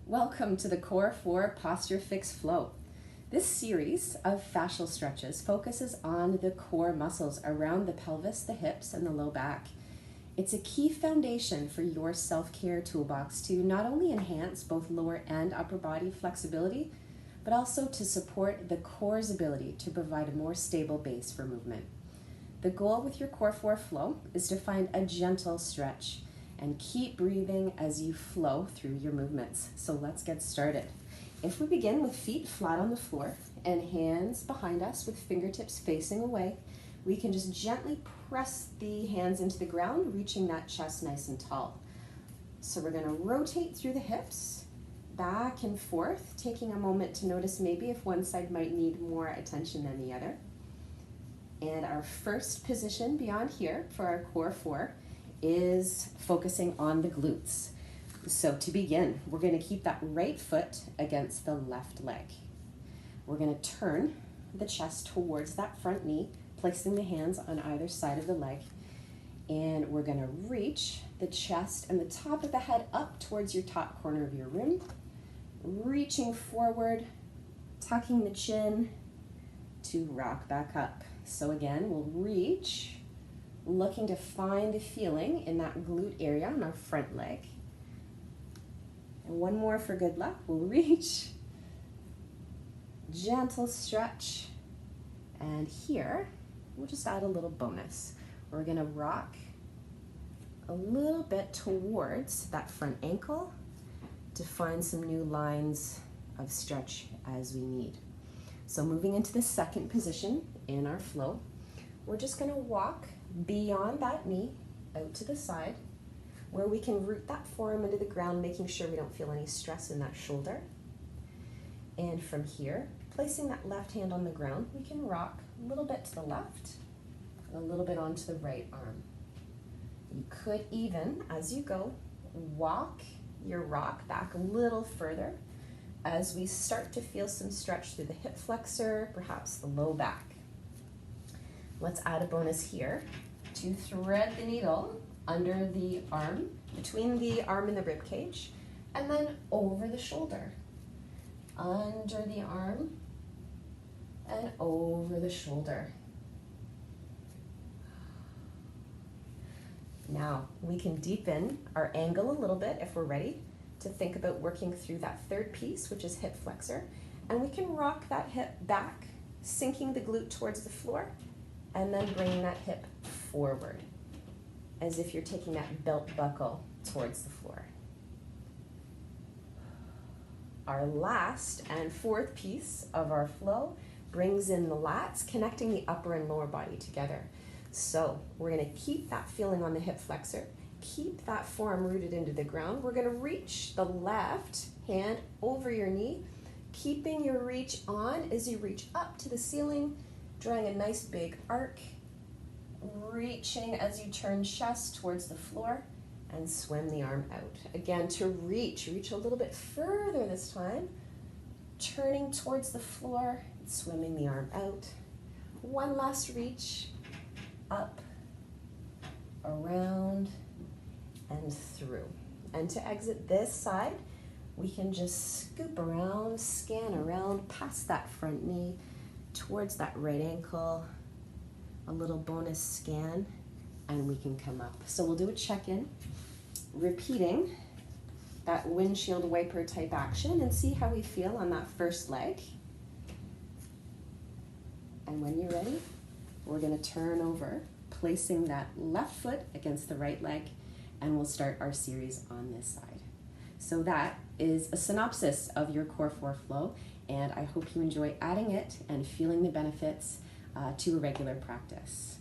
Welcome to the Core 4 Posture Fix Flow. This series of fascial stretches focuses on the core muscles around the pelvis, the hips, and the low back. It's a key foundation for your self-care toolbox to not only enhance both lower and upper body flexibility, but also to support the core's ability to provide a more stable base for movement. The goal with your Core 4 flow is to find a gentle stretch and keep breathing as you flow through your movements. So let's get started. If we begin with feet flat on the floor and hands behind us with fingertips facing away, we can just gently press the hands into the ground, reaching that chest nice and tall. So we're gonna rotate through the hips, back and forth, taking a moment to notice maybe if one side might need more attention than the other. And our first position beyond here for our Core 4 is focusing on the glutes. So to begin, we're going to keep that right foot against the left leg. We're going to turn the chest towards that front knee, placing the hands on either side of the leg. And we're going to reach the chest and the top of the head up towards your top corner of your room, reaching forward, tucking the chin to rock back up. So again, we'll reach, looking to find a feeling in that glute area on our front leg. And one more for good luck. We'll reach, gentle stretch, and here we'll just add a little bonus. We're gonna rock a little bit towards that front ankle to find some new lines of stretch as we need. So moving into the second position in our flow, we're just gonna walk beyond that knee, out to the side, where we can root that forearm into the ground, making sure we don't feel any stress in that shoulder. And from here, placing that left hand on the ground, we can rock a little bit to the left, a little bit onto the right arm. You could even, as you go, walk your rock back a little further as we start to feel some stretch through the hip flexor, perhaps the low back. Let's add a bonus here to thread the needle under the arm, between the arm and the rib cage, and then over the shoulder, under the arm and over the shoulder. Now we can deepen our angle a little bit if we're ready to think about working through that third piece, which is hip flexor, and we can rock that hip back, sinking the glute towards the floor, and then bringing that hip forward, as if you're taking that belt buckle towards the floor. Our last and fourth piece of our flow brings in the lats, connecting the upper and lower body together. So we're gonna keep that feeling on the hip flexor, keep that forearm rooted into the ground. We're gonna reach the left hand over your knee, keeping your reach on as you reach up to the ceiling, drawing a nice big arc, reaching as you turn chest towards the floor and swim the arm out. Again, to reach a little bit further this time, turning towards the floor, swimming the arm out. One last reach, up, around, and through. And to exit this side, we can just scoop around, scan around past that front knee, towards that right ankle, a little bonus scan, and we can come up. So we'll do a check-in, repeating that windshield wiper type action and see how we feel on that first leg. And when you're ready, we're gonna turn over, placing that left foot against the right leg, and we'll start our series on this side. So that is a synopsis of your Core 4 flow, and I hope you enjoy adding it and feeling the benefits to a regular practice.